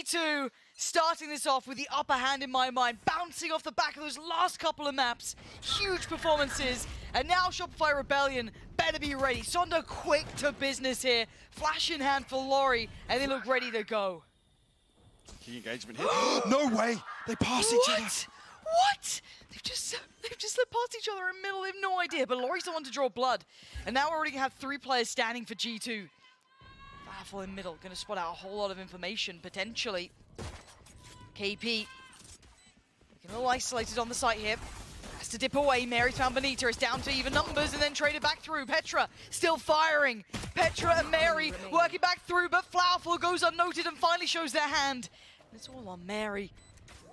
G2 starting this off with the upper hand in my mind, bouncing off the back of those last couple of maps. Huge performances. And now Shopify Rebellion better be ready. Sonda quick to business here. Flash in hand for Laurie, and they look ready to go. Key engagement here. No way! They pass each other. What? They've just slipped past each other in the middle. They have no idea. But Laurie's the one to draw blood. And now we already have 3 players standing for G2. Powerful in middle. Going to spot out a whole lot of information, potentially. KP. Looking a little isolated on the site here. Has to dip away. Mary's found Benita. It's down to even numbers and then traded back through. Petra still firing. Petra and Mary working back through, but Flowerful goes unnoted and finally shows their hand. And it's all on Mary.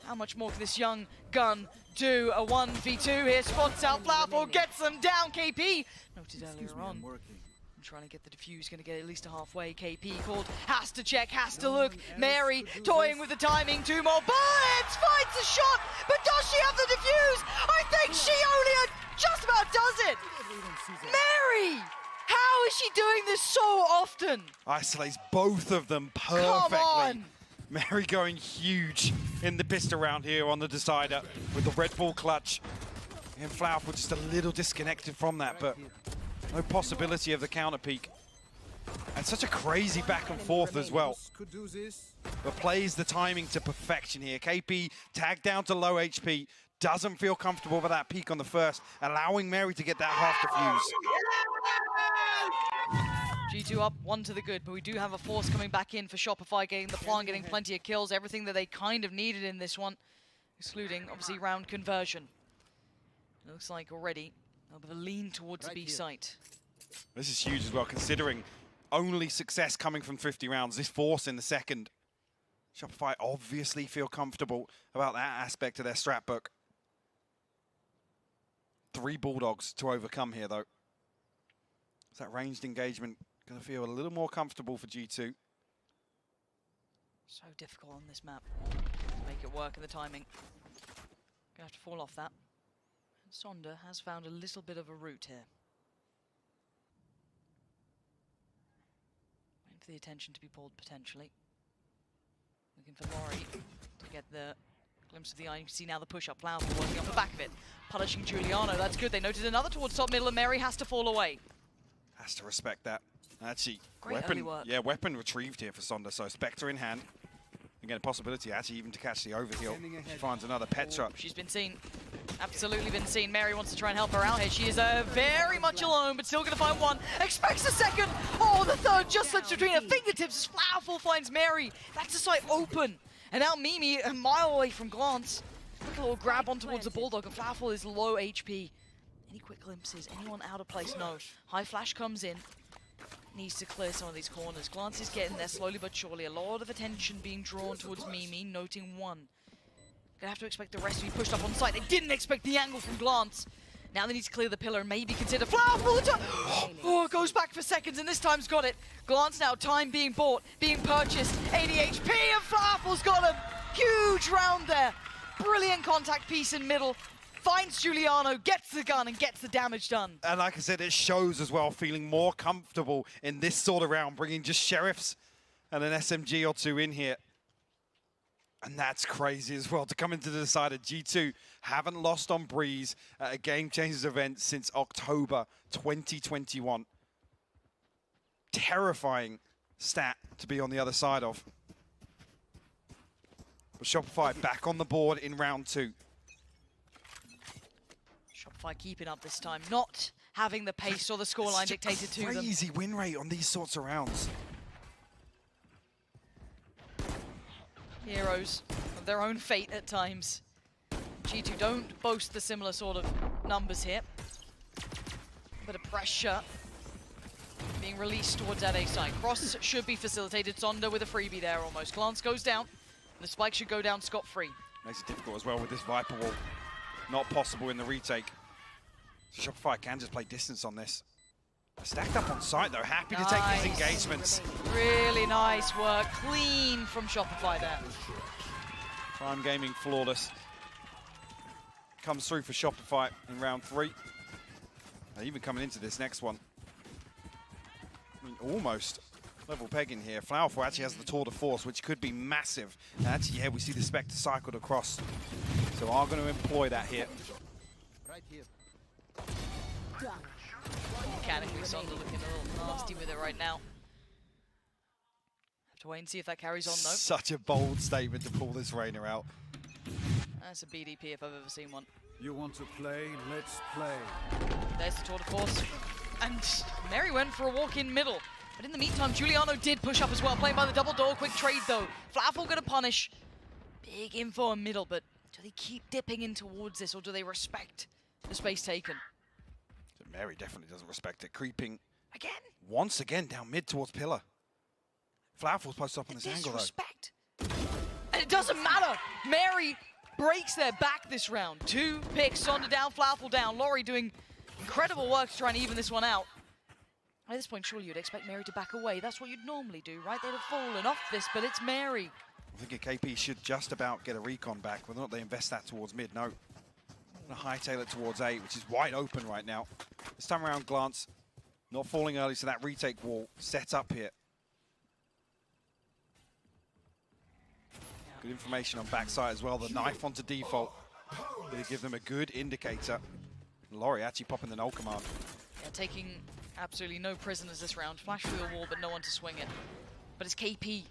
How much more can this young gun do? A 1v2 here. Spots out. Flowerful gets them down. KP noted earlier on. I'm trying to get the defuse, going to get at least a halfway. KP called, has to check, has to look. Mary toying with the timing, 2 more bullets, finds the shot, but does she have the defuse? I think she only just about does it. Mary, how is she doing this so often? Isolates both of them perfectly. Come on. Mary going huge in the pistol round here on the decider with the Red Bull clutch. And Flowerful just a little disconnected from that, but no possibility of the counter peak. And such a crazy back and forth as well. But plays the timing to perfection here. KP tagged down to low HP. Doesn't feel comfortable with that peak on the first, allowing Mary to get that half defuse. G2 up, 1 to the good, but we do have a force coming back in for Shopify, getting the plant, getting plenty of kills, everything that they kind of needed in this one, excluding, obviously, round conversion. It looks like already a bit of a lean towards the B site. This is huge as well, considering only success coming from 50 rounds. This force in the second. Shopify obviously feel comfortable about that aspect of their strat book. 3 Bulldogs to overcome here, though. Is that ranged engagement going to feel a little more comfortable for G2? So difficult on this map to make it work in the timing. Going to have to fall off that. Sonda has found a little bit of a route here. Waiting for the attention to be pulled, potentially. Looking for Laurie to get the glimpse of the eye. You can see now the push-up. Flowerful working off the back of it. Punishing Giuliano. That's good. They noted another towards top middle, and Mary has to fall away. Has to respect that. Actually, great early work. Yeah, weapon retrieved here for Sonda. So Spectre in hand. Again, a possibility actually even to catch the overheal. She finds another Petra. Oh, she's been seen. Absolutely been seen. Mary wants to try and help her out here. She is very much alone, but still going to find one. Expects a second. Oh, the third just slips between her fingertips as Flowerful finds Mary. That's the site open. And now Mimi, a mile away from Glance. Look, a little grab on towards the Bulldog, and Flowerful is low HP. Any quick glimpses? Anyone out of place? No. High flash comes in. Needs to clear some of these corners. Glance is getting there slowly but surely. A lot of attention being drawn towards Mimi, noting 1. Gonna have to expect the rest to be pushed up on site. They didn't expect the angle from Glance. Now they need to clear the pillar and maybe consider Flowerful. Oh, it goes back for seconds and this time's got it. Glance now, time being bought, being purchased. 80 HP and Flowerful's got him. Huge round there. Brilliant contact piece in middle. Finds Giuliano, gets the gun, and gets the damage done. And like I said, it shows as well, feeling more comfortable in this sort of round, bringing just Sheriffs and an SMG or 2 in here. And that's crazy as well, to come into the decider. G2 haven't lost on Breeze at a Game Changers event since October 2021. Terrifying stat to be on the other side of. But Shopify back on the board in round 2. Shopify keeping up this time, not having the pace or the scoreline dictated to them. Crazy win rate on these sorts of rounds. Heroes of their own fate at times. G2 don't boast the similar sort of numbers here. Bit of pressure being released towards that A side. Cross should be facilitated. Sonda with a freebie there almost. Glance goes down. And the spike should go down scot-free. Makes it difficult as well with this Viper wall. Not possible in the retake. So Shopify can just play distance on this. Stacked up on site though, happy to take these engagements. Really nice work, clean from Shopify there. Prime Gaming flawless. Comes through for Shopify in round 3. And even coming into this next one. I mean, almost level pegging here. Flowerful actually has the tour de force, which could be massive. And actually, yeah, we see the Spectre cycled across. So are going to employ that here. Right here. Mechanically, Sonda looking a little nasty with it right now. Have to wait and see if that carries on, though. Such a bold statement to pull this Reyna out. That's a BDP if I've ever seen one. You want to play? Let's play. There's the tour de force. And Mary went for a walk in middle. But in the meantime, Giuliano did push up as well, playing by the double door. Quick trade, though. Flowerful going to punish. Big info in middle, but do they keep dipping in towards this, or do they respect the space taken? So Mary definitely doesn't respect it. Creeping Again? once again down mid towards pillar. Flowerful's posted up on this angle, though. Disrespect. And it doesn't matter. Mary breaks their back this round. 2 picks, Sonda down, Flowerful down. Laurie doing incredible work to try and even this one out. At this point, surely you'd expect Mary to back away. That's what you'd normally do, right? They'd have fallen off this, but it's Mary. I think a KP should just about get a recon back, whether or not they invest that towards mid. No. Gonna hightail it towards A, which is wide open right now. This time around, Glance not falling early, so that retake wall set up here. Good information on backside as well. The knife onto default. They give them a good indicator. Laurie actually popping the null command. Yeah, taking absolutely no prisoners this round. Flash through the wall, but no one to swing it. But it's KP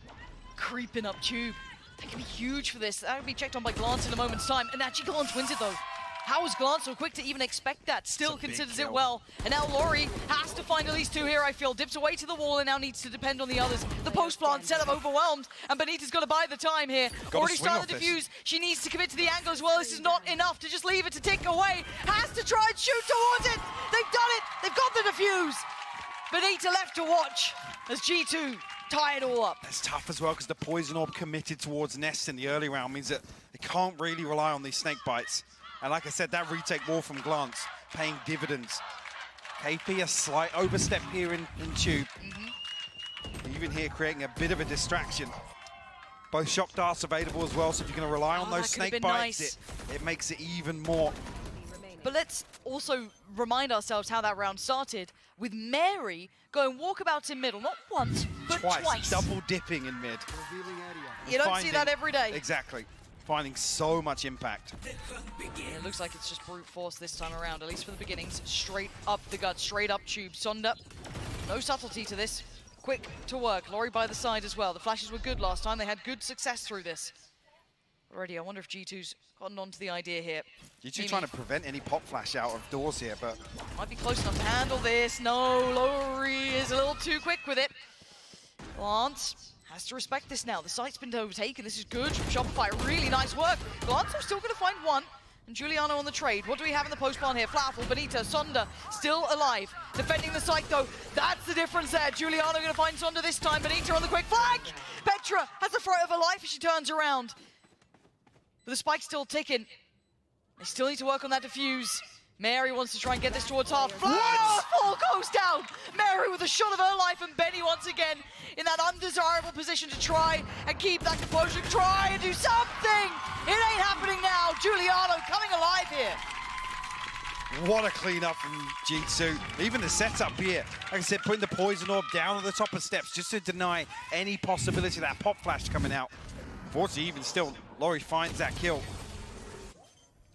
creeping up tube. They can be huge for this. That'll be checked on by Glance in a moment's time. And actually Glance wins it though. How was Glance so quick to even expect that? Still considers it well. And now Laurie has to find at least 2 here, I feel. Dips away to the wall and now needs to depend on the others. The post plant setup overwhelmed, and Benita's got to buy the time here. Already started the defuse. She needs to commit to the angle as well. This is not enough to just leave it to tick away. Has to try and shoot towards it. They've done it. They've got the defuse. Benita left to watch as G2 tie it all up. That's tough as well because the poison orb committed towards Nest in the early round means that they can't really rely on these snake bites. And like I said, that retake wall from Glance paying dividends. KP a slight overstep here in tube. Even here creating a bit of a distraction. Both shock darts available as well, so if you're going to rely on those snake bites, nice. it makes it even more. But let's also remind ourselves how that round started with Mary going walkabouts in middle, not once, but twice. Double dipping in mid. Revealing area. You don't see that every day. Exactly. Finding so much impact. It looks like it's just brute force this time around, at least for the beginnings. Straight up the gut, straight up tube. Sonda, no subtlety to this. Quick to work. Laurie by the side as well. The flashes were good last time. They had good success through this. Already, I wonder if G2's gotten onto the idea here. G2 trying to prevent any pop flash out of doors here, but might be close enough to handle this. No, Laurie is a little too quick with it. Glance has to respect this now. The site's been overtaken. This is good from Shopify. Really nice work. Glance are still going to find one. And Giuliano on the trade. What do we have in the post plan here? Flowerful, Benita, Sonda still alive. Defending the site though. That's the difference there. Giuliano going to find Sonda this time. Benita on the quick flag. Petra has the fright of her life as she turns around. But the spike's still ticking. They still need to work on that defuse. Mary wants to try and get this towards half. Flowerful goes down. Mary with a shot of her life, and Benny once again in that undesirable position to try and keep that composure. Try and do something. It ain't happening now. Giuliano coming alive here. what a cleanup from G2. Even the setup here, like I said, putting the poison orb down at the top of steps just to deny any possibility of that pop flash coming out. Unfortunately, even still, Laurie finds that kill.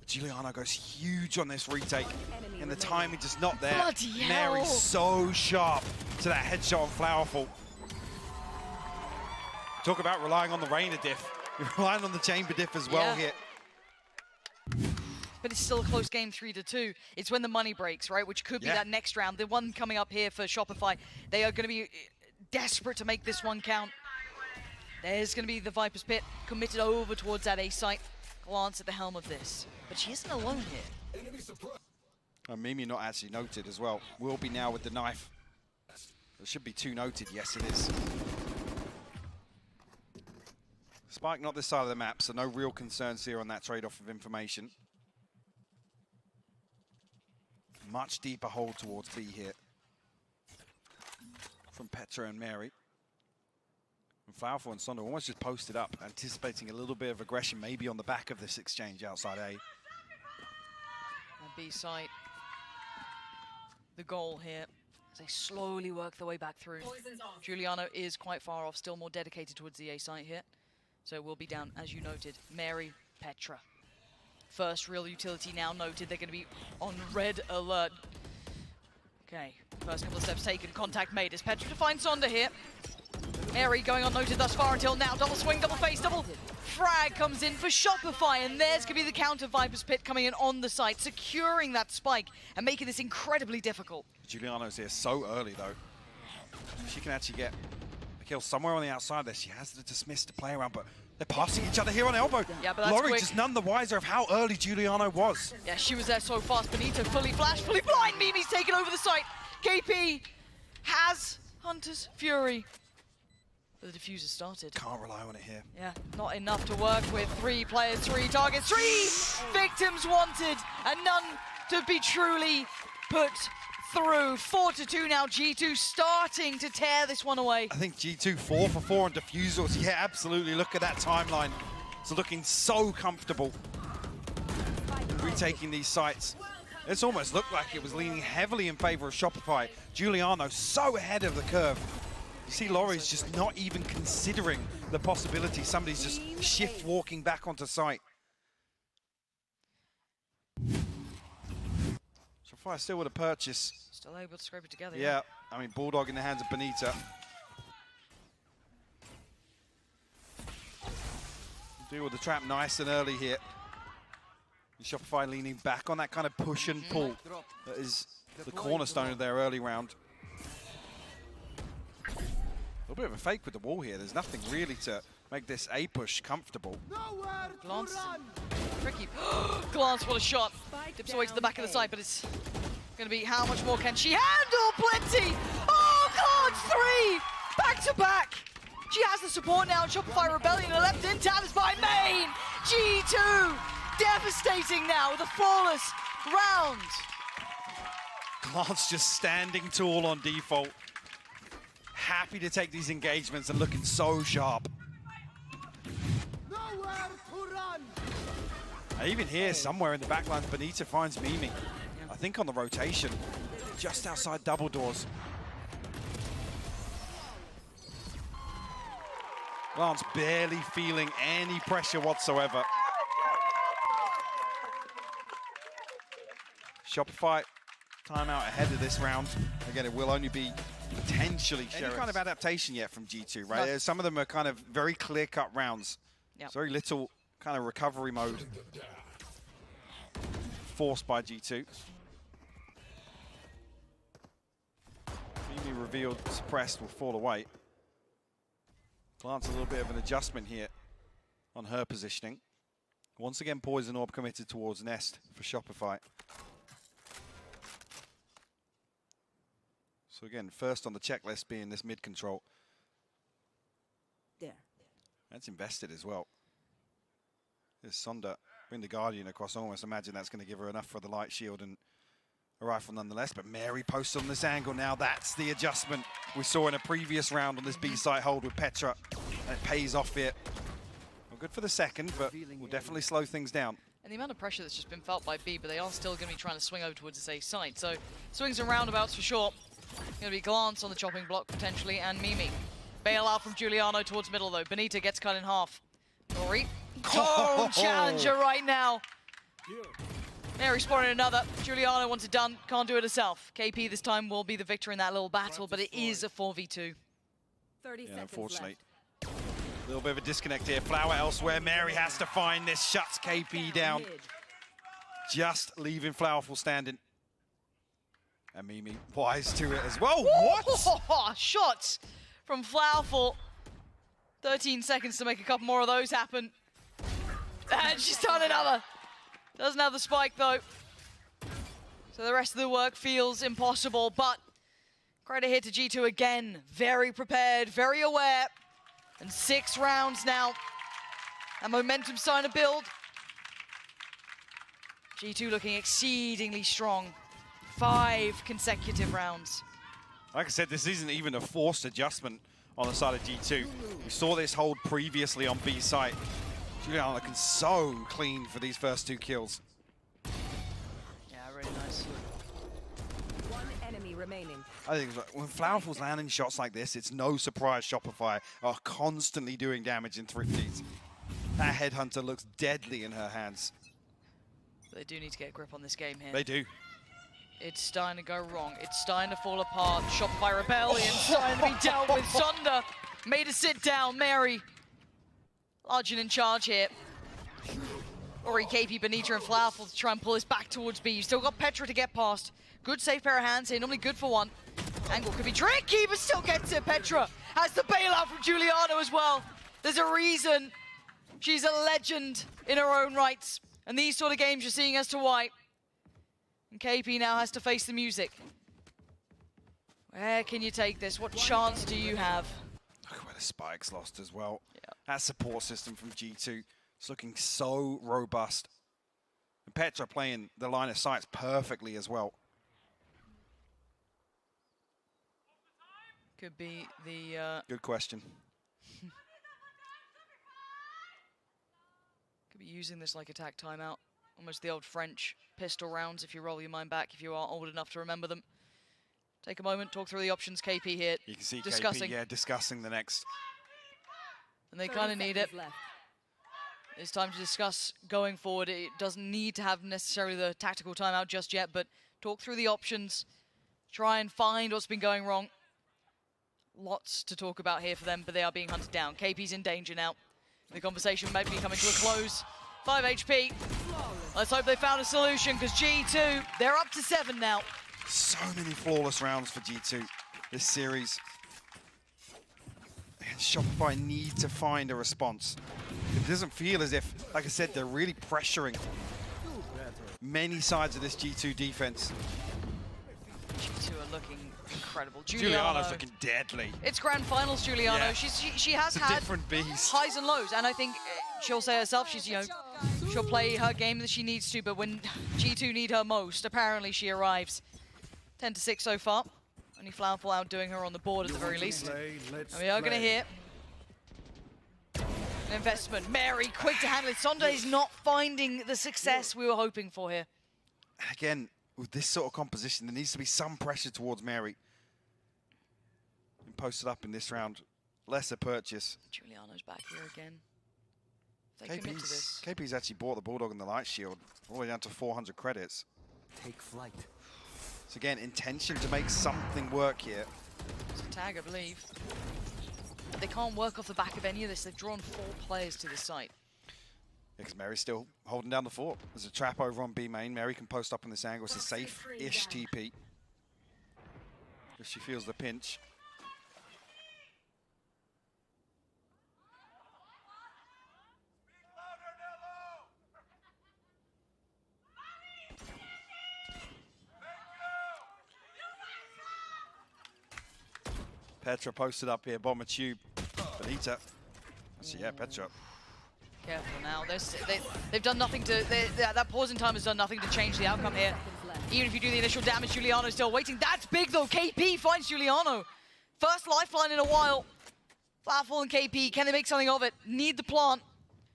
Giuliano goes huge on this retake, and the timing just not there. Bloody hell. Mary's so sharp to that headshot on Flowerful. Talk about relying on the Reyna diff. You're relying on the chamber diff as well here. But it's still a close game, 3-2. It's when the money breaks, right? Which could be that next round. The one coming up here for Shopify. They are going to be desperate to make this one count. There's going to be the Viper's Pit committed over towards that A site. Glance at the helm of this. But she isn't alone here. Mimi not actually noted as well. Will be now with the knife. There should be 2 noted. Yes, it is. Spike not this side of the map, so no real concerns here on that trade-off of information. Much deeper hold towards B here from Petra and Mary. And Flowerful and Sonda almost just posted up, anticipating a little bit of aggression, maybe on the back of this exchange outside A. And B site, the goal here. as they slowly work their way back through. Giuliano is quite far off, still more dedicated towards the A site here. So we'll be down, as you noted, Mary, Petra. First real utility now noted. They're going to be on red alert. Okay, first couple of steps taken, contact made as Petra to find Sonder here. Mary going unnoted thus far until now. Double swing, double face, double frag comes in for Shopify, and there's going to be the counter Viper's Pit coming in on the site, securing that spike and making this incredibly difficult. Giuliano's here so early though. She can actually get a kill somewhere on the outside there. She has to dismiss to play around, but they're passing each other here on elbow. Yeah, but that's Laurie quick. just none the wiser of how early Giuliano was. Yeah, she was there so fast. Benito fully flashed, fully blind. Mimi's taken over the site. KP has Hunter's Fury. But the diffuser started. Can't rely on it here. Yeah, not enough to work with. 3 players, 3 targets, 3 victims wanted, and none to be truly put through. 4-2 now. G2 starting to tear this one away. I think G2 4 for 4 on defusals. Yeah, absolutely. Look at that timeline. It's looking so comfortable. Retaking these sites. It's almost looked like it was leaning heavily in favor of Shopify. Giuliano so ahead of the curve. You see Laurie's just not even considering the possibility somebody's just shift walking back onto site. Shopify still with a purchase. Still able to scrape it together. Yeah, I mean, Bulldog in the hands of Benita. Deal with the trap nice and early here. And Shopify leaning back on that kind of push and pull that is the cornerstone of their early round. A little bit of a fake with the wall here. There's nothing really to make this A push comfortable. Glance. Tricky. Glance, what a shot. Dips away to the back of the site, but it's going to be how much more can she handle? Plenty! Oh, Glance 3! Back to back! She has the support now. Shopify Rebellion are left in. Tab is by Main! G2! Devastating now with a flawless round. Glance just standing tall on default. Happy to take these engagements and looking so sharp. Nowhere to run. Even here, somewhere in the backlines, Benita finds Mimi. I think on the rotation, just outside double doors. Glance barely feeling any pressure whatsoever. Shopify timeout ahead of this round. Again, it will only be potentially any kind of adaptation yet from G2, right? No. Some of them are kind of very clear-cut rounds. Yep. Very little kind of recovery mode forced by G2. Mimi revealed, suppressed, will fall away. Glance a little bit of an adjustment here on her positioning. Once again, Poison Orb committed towards Nest for Shopify. So again, first on the checklist being this mid control. There. That's invested as well. There's Sonder, bring the Guardian across. I almost imagine that's going to give her enough for the light shield and a rifle nonetheless. But Mary posts on this angle now. That's the adjustment we saw in a previous round on this B site hold with Petra. And it pays off here. Well, good for the second, but will definitely slow things down. And the amount of pressure that's just been felt by B, but they are still going to be trying to swing over towards the safe side. So swings and roundabouts for sure. Going to be Glance on the chopping block potentially, and Mimi. Bail out from Giuliano towards middle though. Benita gets cut in half. Laurie. Oh, challenger right now. Mary spotted another. Giuliano wants it done. Can't do it herself. KP this time will be the victor in that little battle, but it is a 4v2. 30 Yeah, seconds unfortunately. left. A little bit of a disconnect here. Flower elsewhere. Mary has to find this. Shuts KP down. Mid. Just leaving Flowerful standing. And Mimi wise to it as well. What? Shots from Flowerful. 13 seconds to make a couple more of those happen. And she's done another. Doesn't have the spike though. So the rest of the work feels impossible, but credit here to G2 again. Very prepared, very aware. And 6 rounds now. And momentum starting to build. G2 looking exceedingly strong. 5 consecutive rounds. Like I said, this isn't even a forced adjustment on the side of G2. We saw this hold previously on B site. Giuliano looking so clean for these first 2 kills. Yeah, really nice. One enemy remaining. I think when Flowerful's landing shots like this, it's no surprise Shopify are constantly doing damage in Thrifties. That Headhunter looks deadly in her hands. They do need to get a grip on this game here. They do. It's starting to go wrong. It's starting to fall apart. Shopify Rebellion starting to be dealt with. Sunder made her sit down. Mary, large and in charge here. Ori, KP, Benita, and Flowerful to try and pull this back towards B. You've still got Petra to get past. Good safe pair of hands here, normally good for one. Angle could be tricky, but still gets it. Petra has the bailout from Giuliano as well. There's a reason she's a legend in her own rights. And these sort of games you're seeing as to why. And KP now has to face the music. Where can you take this? What chance do you have? Look where the spike's lost as well. Yeah. That support system from G2 is looking so robust. And Petra playing the line of sights perfectly as well. Could be the... Good question. Could be using this like attack timeout. Almost the old French pistol rounds if you roll your mind back, if you are old enough to remember them. Take a moment, talk through the options. KP here. You can see discussing. KP, yeah, discussing the next. And they kind of need it. Left. It's time to discuss going forward. It doesn't need to have necessarily the tactical timeout just yet, but talk through the options. Try and find what's been going wrong. Lots to talk about here for them, but they are being hunted down. KP's in danger now. The conversation may be coming to a close. 5 HP. Let's hope they found a solution, because G2, they're up to 7 now. So many flawless rounds for G2 this series. And Shopify need to find a response. It doesn't feel as if, like I said, they're really pressuring many sides of this G2 defense. G2 are looking incredible. Giuliano's looking deadly. It's grand finals, Giuliano. Yeah. She has It's a had different beast. highs and lows, and I think she'll say herself, she'll play her game that she needs to, but when G2 need her most, apparently she arrives. 10-6 so far. Only Flowerful outdoing her on the board at the very least. And we are going to hear an investment. Mary, quick to handle it. Sonda is not finding the success we were hoping for here. Again, with this sort of composition, there needs to be some pressure towards Mary. And posted up in this round. Lesser purchase. Giuliano's back here again. They commit to this. KP's actually bought the Bulldog and the Light Shield all the way down to 400 credits. Take flight. So again, intention to make something work here. It's a tag, I believe. But they can't work off the back of any of this. They've drawn 4 players to this site. Because Mary's still holding down the fort. There's a trap over on B main. Mary can post up in this angle. It's a safe-ish TP. If she feels the pinch. Petra posted up here, bomber tube. Benita. So yeah, Petra. Careful now. They've done nothing to... that pause in time has done nothing to change the outcome here. Even if you do the initial damage, Giuliano's still waiting. That's big though. KP finds Giuliano. First lifeline in a while. Flowerful and KP, can they make something of it? Need the plant.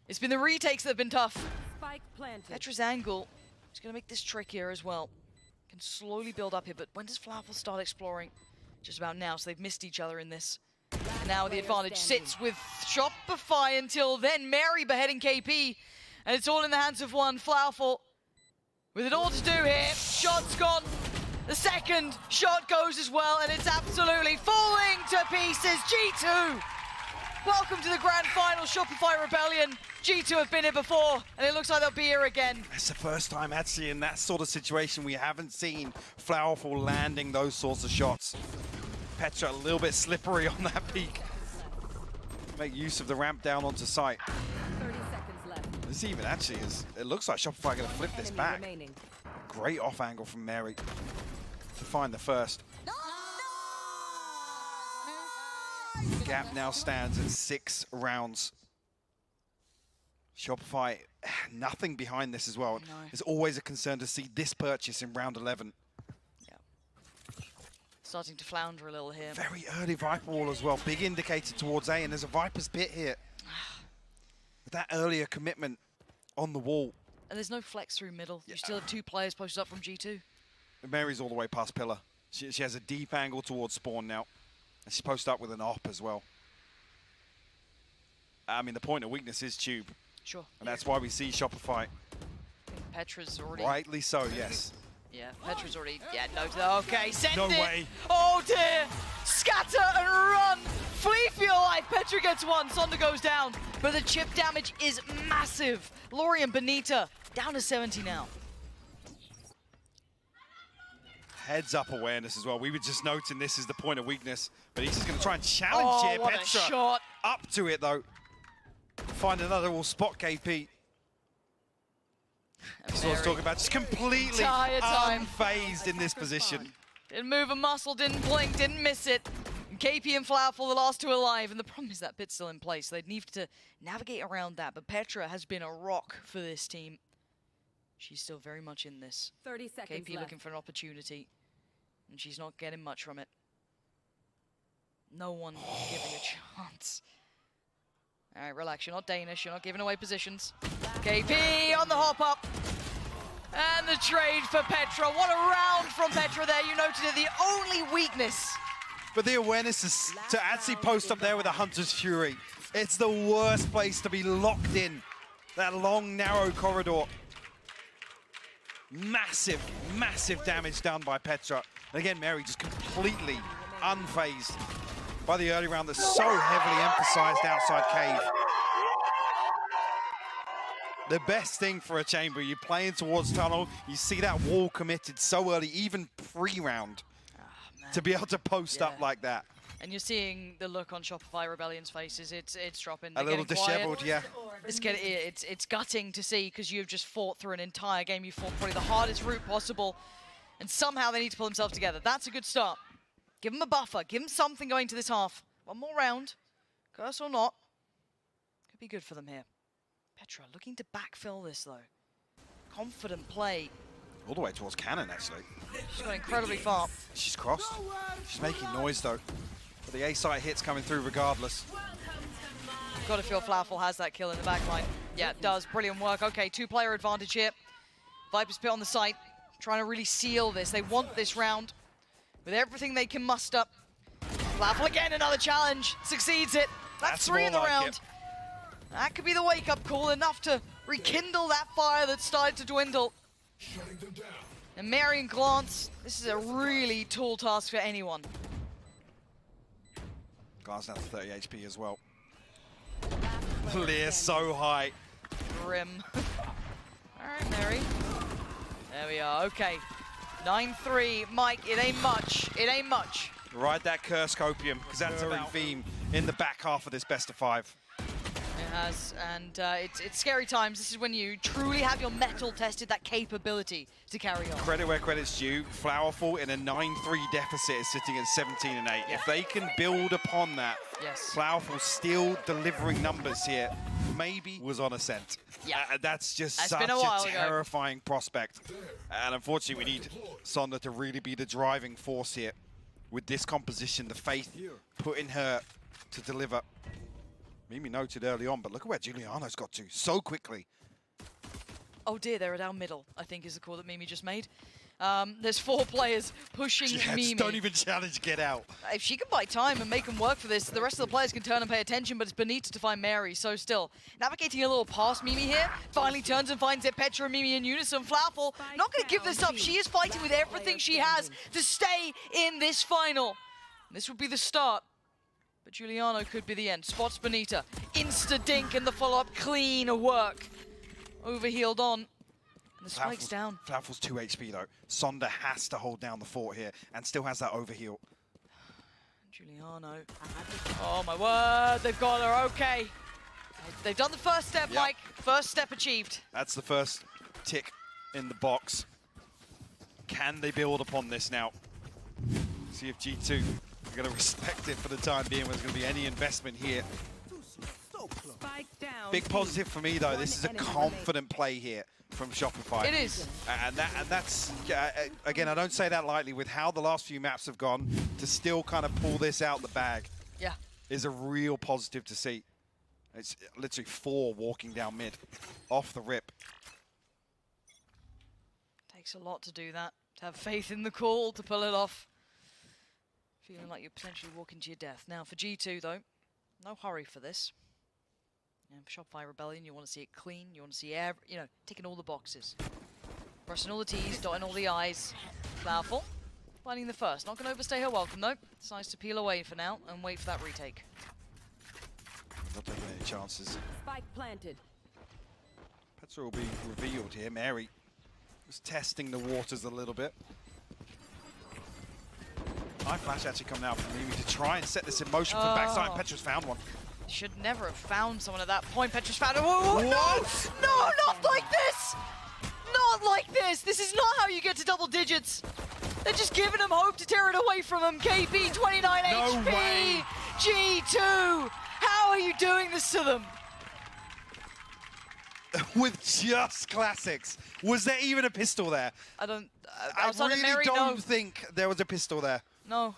It's been the retakes that have been tough. Spike planted. Petra's angle is going to make this trickier as well. Can slowly build up here, but when does Flowerful start exploring? Just about now, so they've missed each other in this. Now the advantage sits with Shopify until then. Mary beheading KP, and it's all in the hands of one. Flowerful with it all to do here. Shot's gone. The second shot goes as well, and it's absolutely falling to pieces. G2, welcome to the grand final. Shopify Rebellion. G2 have been here before, and it looks like they'll be here again. It's the first time actually in that sort of situation we haven't seen Flowerful landing those sorts of shots. Petra a little bit slippery on that peak. Make use of the ramp down onto site. 30 seconds left. This even actually is, it looks like Shopify going to flip this Enemy back. remaining. Great off angle from Mary to find the first. Gap now stands at 6 rounds. Shopify, nothing behind this as well. No. It's always a concern to see this purchase in round 11. Yeah. Starting to flounder a little here. Very early Viper wall as well. Big indicator towards A, and there's a Viper's pit here. With that earlier commitment on the wall. And there's no flex through middle. You still have 2 players posted up from G2. Mary's all the way past pillar. She has a deep angle towards spawn now. And she's posted up with an op as well. I mean, the point of weakness is tube. Sure. And that's why we see Shopify. Petra's already... Rightly so, yes. Yeah, Petra's already... Yeah, no. Okay, send No it. way. Oh, dear. Scatter and run. Flee for your life. Petra gets one. Sonda goes down. But the chip damage is massive. Lori and Benita down to 70 now. Heads up awareness as well. We were just noting this is the point of weakness. But he's just going to try and challenge here. What Petra a shot. up to it, though. Find another little spot, KP. That's what I was talking about. Just completely unfazed in this position. Didn't move a muscle, didn't blink, didn't miss it. And KP and Flowerful, the last two alive. And the problem is that pit's still in place. They'd need to navigate around that. But Petra has been a rock for this team. She's still very much in this. 30 seconds KP left. looking for an opportunity. And she's not getting much from it. No one giving a chance. All right, relax. You're not Danish. You're not giving away positions. KP on the hop up. And the trade for Petra. What a round from Petra there. You noted it, the only weakness. But the awareness is to actually post up there with a Hunter's Fury. It's the worst place to be locked in. That long, narrow corridor. Massive, massive damage done by Petra. And again, Mary just completely unfazed by the early round that's so heavily emphasized outside cave. The best thing for a chamber, you're playing towards tunnel, you see that wall committed so early, even pre-round, to be able to post up like that. And you're seeing the look on Shopify Rebellion's faces. It's dropping. A little disheveled, yeah. It's gutting to see because you've just fought through an entire game. You fought probably the hardest route possible, and somehow they need to pull themselves together. That's a good start. Give them a buffer. Give them something going to this half. One more round, curse or not, could be good for them here. Petra looking to backfill this though. Confident play. All the way towards cannon, actually. She's got incredibly far. She's crossed. She's making noise though. But the A-site hits coming through regardless. Got to feel Flowerful has that kill in the back line. Yeah, it does. Brilliant work. Okay, two-player advantage here. Viper's Pit on the site, trying to really seal this. They want this round with everything they can muster. Flowerful again, another challenge. Succeeds it. That's three in the round. That could be the wake-up call, enough to rekindle that fire that started to dwindle. And Marion Glance, this is a really tall task for anyone. Glance down to 30 HP as well. Lear so high. Grim. All right, Mary. There we are. Okay. 9-3. Mike, it ain't much. It ain't much. Ride that curse copium, because that's a theme in the back half of this best of 5. It has, and it's scary times. This is when you truly have your mettle tested, that capability to carry on. Credit where credit's due. Flowerful in a 9-3 deficit is sitting at 17-8. Yeah. If they can build upon that, Yes. Flowerful still delivering numbers here. Maybe was on ascent. Yeah. That's just That's such been a a while ago. terrifying prospect. And unfortunately, we need Sonda to really be the driving force here. With this composition, the faith put in her to deliver. Mimi noted early on, but look at where Giuliano's got to so quickly. Oh dear, they're down middle, I think is the call that Mimi just made. There's 4 players pushing Mimi. Don't even challenge, get out. If she can buy time and make them work for this, the rest of the players can turn and pay attention, but it's Benita to find Mary, so still. Navigating a little past Mimi here, finally turns and finds it. Petra and Mimi in unison. Flowerful, not going to give this up. She is fighting with everything she has to stay in this final. This would be the start, but Giuliano could be the end. Spots Benita, insta-dink in the follow-up, clean work. Overhealed on. And the spike's down. Flowerful's 2 HP though. Sonda has to hold down the fort here and still has that overheal. Giuliano. Oh my word, they've got her, okay. They've done the first step, Mike. First step achieved. That's the first tick in the box. Can they build upon this now? See if G2 are going to respect it for the time being. There's going to be any investment here. Spike down. Big positive for me though. This is a confident play here from Shopify. It is. And that's again, I don't say that lightly, with how the last few maps have gone, to still kind of pull this out the bag. Yeah. Is a real positive to see. It's literally 4 walking down mid, off the rip. Takes a lot to do that, to have faith in the call, to pull it off. Feeling like you're potentially walking to your death. Now for G2 though, no hurry for this. And for Shopify Rebellion, you want to see it clean, you want to see ticking all the boxes. Pressing all the T's, dotting all the I's. Flowerful, finding the first. Not going to overstay her welcome though. Decides to peel away for now and wait for that retake. Not taking any chances. Spike planted. Petra will be revealed here. Mary was testing the waters a little bit. High flash actually coming out from Mimi to try and set this in motion from backside. Petra's found one. Should never have found someone at that point. Petra's found it. Whoa, What? No, not like this! Not like this! This is not how you get to double digits. They're just giving them hope to tear it away from them. KB, 29 No HP! way. G2! How are you doing this to them? With just classics. Was there even a pistol there? I don't... I outside of really Mary, don't no. think there was a pistol there. No.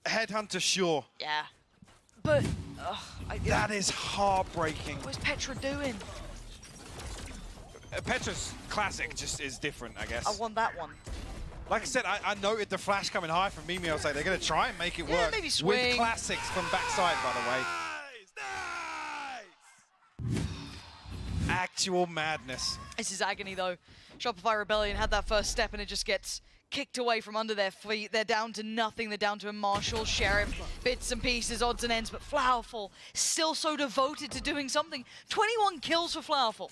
Headhunter, sure. Yeah. But... That is heartbreaking. What's Petra doing? Petra's classic just is different, I guess. I want that one. Like I said, I noted the flash coming high from Mimi. I was like, they're going to try and make it Yeah, work. maybe swing. With classics from backside, by the way. Actual madness. This is agony, though. Shopify Rebellion had that first step, and it just gets kicked away from under their feet. They're down to nothing. They're down to a Marshall, Sheriff, bits and pieces, odds and ends. But Flowerful, still so devoted to doing something. 21 kills for Flowerful.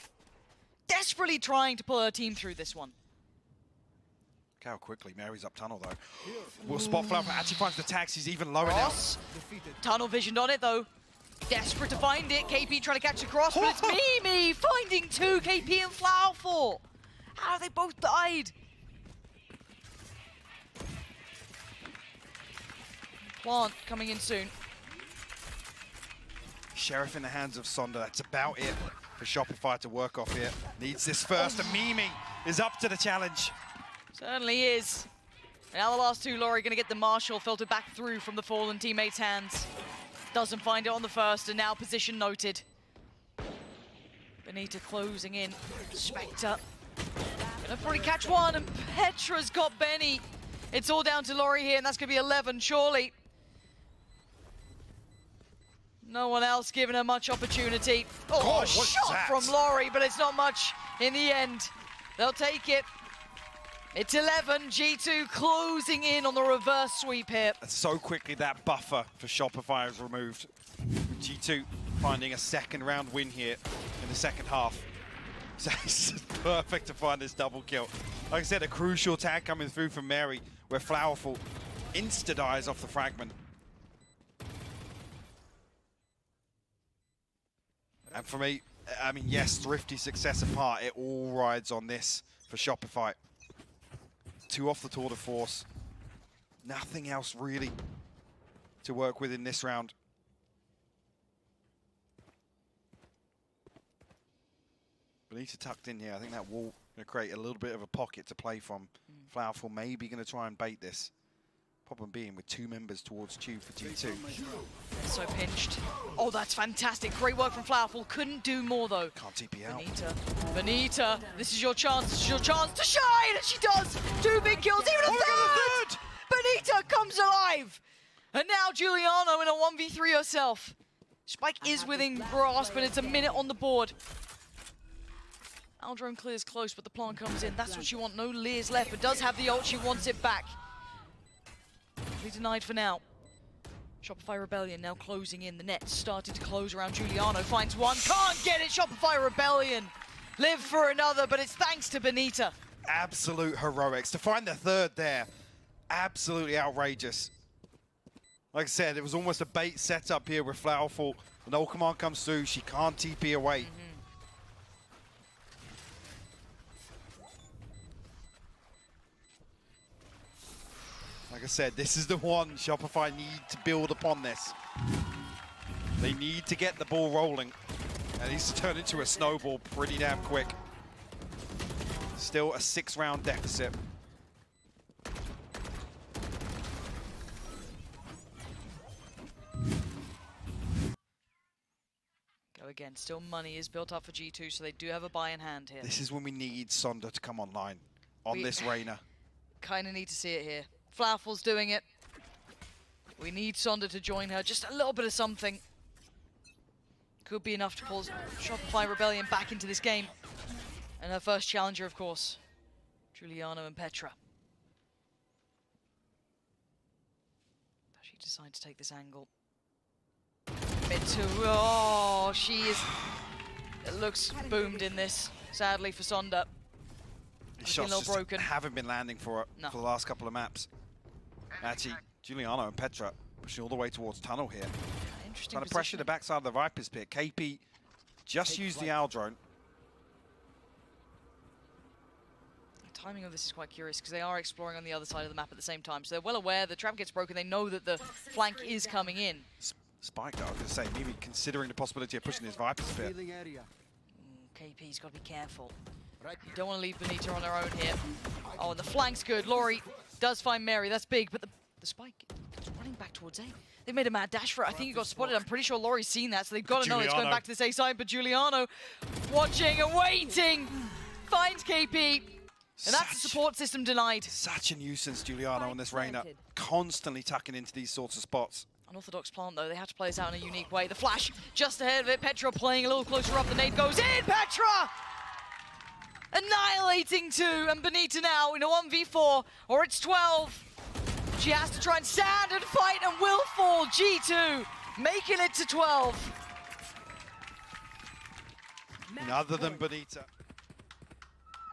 Desperately trying to pull her team through this one. Look how quickly Mary's up tunnel, though. Will spot Flowerful. Actually finds the tags. He's even lower Cross. Tunnel visioned on it, though. Desperate to find it. KP trying to catch a cross, but it's Mimi finding two. KP and Flowerful. How have they both died? Plant coming in soon. Sheriff in the hands of Sonda. That's about it for Shopify to work off here. Needs this first, and Mimi is up to the challenge. Certainly is. And now the last two, Laurie going to get the Marshall filtered back through from the fallen teammate's hands. Doesn't find it on the first, and now position noted. Benita closing in. Spectre. Gonna probably catch one, and Petra's got Benny. It's all down to Laurie here, and that's gonna be 11, surely. No one else giving her much opportunity. Oh, God, a what's shot that? from Laurie, but it's not much in the end. They'll take it. It's 11, G2 closing in on the reverse sweep here. And so quickly that buffer for Shopify is removed. G2 finding a second round win here in the second half. So it's perfect to find this double kill. Like I said, a crucial tag coming through from Mary, where Flowerful insta-dies off the fragment. And for me, I mean, yes, Thrifty success apart, it all rides on this for Shopify. 2 off the tour de force. Nothing else really to work with in this round. Benita tucked in here. I think that wall going to create a little bit of a pocket to play from. Flowerful maybe going to try and bait this. Problem being with 2 members towards Tube for G2. So pinched. Oh, that's fantastic. Great work from Flowerful. Couldn't do more, though. Can't TP out. Benita, this is your chance. This is your chance to shine, and she does. 2 big kills, even a third. Benita comes alive. And now Giuliano in a 1v3 herself. Spike is within grasp, and it's a minute on the board. Aldrone clears close, but the plant comes in. That's what she wants. No Lears left, but does have the ult. She wants it back. Denied for now. Shopify Rebellion now closing in. The net started to close around Giuliano. Finds one. Can't get it. Shopify Rebellion live for another, but it's thanks to Benita. Absolute heroics. To find the third there, absolutely outrageous. Like I said, it was almost a bait setup here with Flowerful. When ult command comes through, she can't TP away. Like I said, this is the one Shopify need to build upon this. They need to get the ball rolling. And it needs to turn into a snowball pretty damn quick. Still a 6-round deficit. Go again. Still money is built up for G2, so they do have a buy in hand here. This is when we need Sonda to come online on this Reyna. Kind of need to see it here. Flowerful's doing it. We need Sonda to join her. Just a little bit of something. Could be enough to pull Shopify Rebellion back into this game. And her first challenger, of course, Giuliano and Petra. Does she decide to take this angle? Mid two. Oh, she is. It looks boomed in this, sadly for Sonda. These shots a little just broken. haven't been landing for her No. for the last couple of maps. Actually, Giuliano and Petra pushing all the way towards tunnel here. Interesting Trying to pressure the backside of the Viper's pit. KP just used the owl drone. The timing of this is quite curious because they are exploring on the other side of the map at the same time. So they're well aware the trap gets broken. They know that the flank is coming in. Spike, though, I was going to say, maybe considering the possibility of pushing his Viper's pit. Healing area. KP's got to be careful. Right. You don't want to leave Benita on her own here. Oh, and the flank's good. Laurie does find Mary. That's big, but the Spike is running back towards A. They made a mad dash for it. I think he got spotted. I'm pretty sure Laurie's seen that, so they've got to know it's going back to this A side. But Giuliano watching and waiting finds KP. And that's the support system denied. Such a nuisance, Giuliano, on this Reyna. Constantly tucking into these sorts of spots. Unorthodox plant, though. They have to play this out in a unique way. The flash just ahead of it. Petra playing a little closer up. The nade goes in. Petra! Annihilating two. And Benita now in a 1v4. Or it's 12. She has to try and stand and fight and will fall. G2 making it to 12. And other than Benita.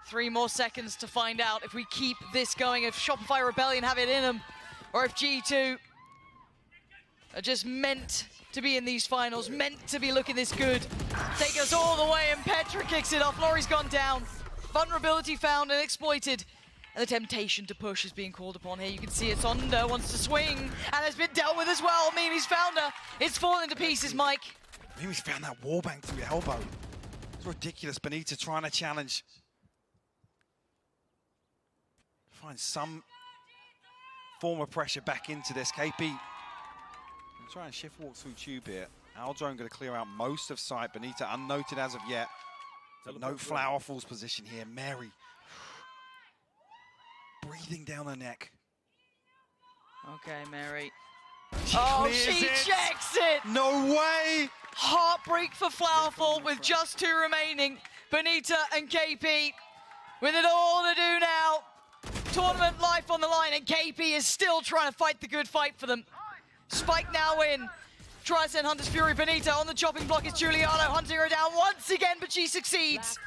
3 more seconds to find out if we keep this going, if Shopify Rebellion have it in them, or if G2 are just meant to be in these finals, meant to be looking this good. Take us all the way, and Petra kicks it off. Laurie's gone down. Vulnerability found and exploited. And the temptation to push is being called upon here. You can see it. Sonda wants to swing, and has been dealt with as well. Mimi's found her. It's fallen to pieces, Mike. Mimi's found that wallbang through the elbow. It's ridiculous. Benita trying to challenge. Find some form of pressure back into this. KP try and shift walk through tube here. Aldrone going to clear out most of site. Benita unnoted as of yet. But no flower falls position here. Mary breathing down her neck. Okay, Mary. She she it. checks it! No way! Heartbreak for Flowerful with just 2 remaining. Benita and KP with it all to do now. Tournament life on the line, and KP is still trying to fight the good fight for them. Spike now in. Tries to send Hunter's Fury. Benita on the chopping block is Giuliano, hunting her down once again, but she succeeds.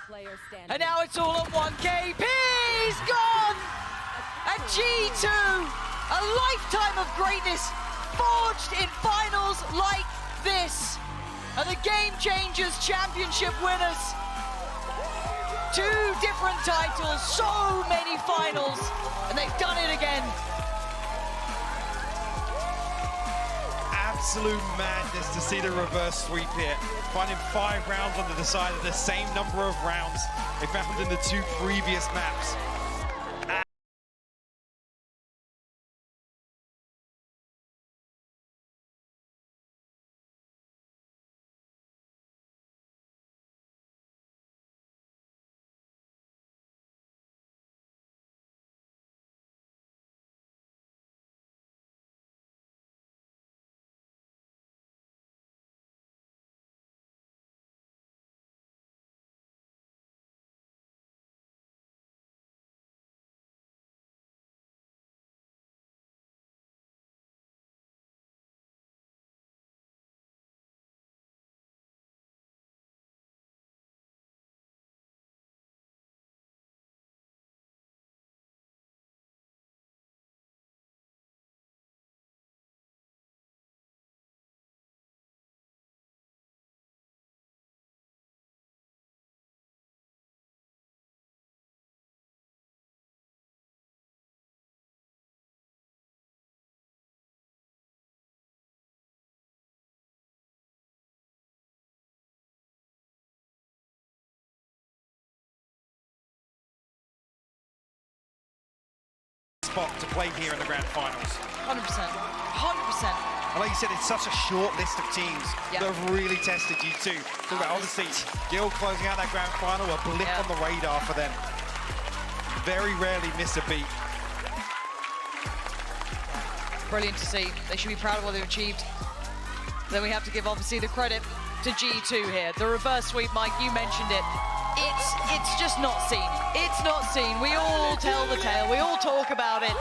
And now it's all on one. KP's gone! And G2, a lifetime of greatness, forged in finals like this. And the Game Changers Championship winners. 2 different titles, so many finals, and they've done it again. Absolute madness to see the reverse sweep here. Finding 5 rounds on the side of the same number of rounds they found in the 2 previous maps. Spot to play here in the grand finals. 100%, 100%. And like you said, it's such a short list of teams that have really tested G2. So obviously, Gil closing out that grand final, a blip on the radar for them. Very rarely miss a beat. brilliant to see. They should be proud of what they've achieved. Then we have to give, obviously, the credit to G2 here. The reverse sweep, Mike, you mentioned it. It's just not seen. It's not seen. We all tell the tale. We all talk about it.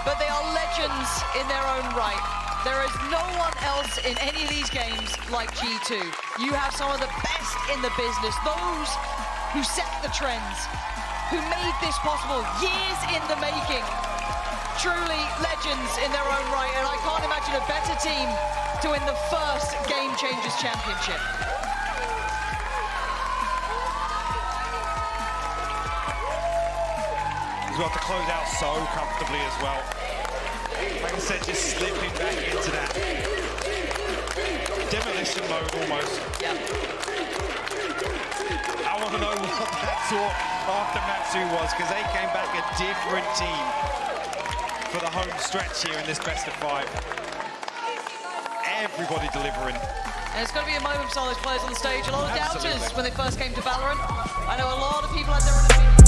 But they are legends in their own right. There is no one else in any of these games like G2. You have some of the best in the business. Those who set the trends, who made this possible years in the making. Truly legends in their own right, and I can't imagine a better team to win the first Game Changers Championship. He's got to close out so comfortably as well. Like I said, just slipping back into that demolition mode almost. Yeah. I want to know what that thought after Matsu was, because they came back a different team for the home stretch here in this best of 5. Everybody delivering. And it's going to be a moment for some of those players on the stage. A lot of Absolutely. doubters when they first came to VALORANT. I know a lot of people had their own opinions.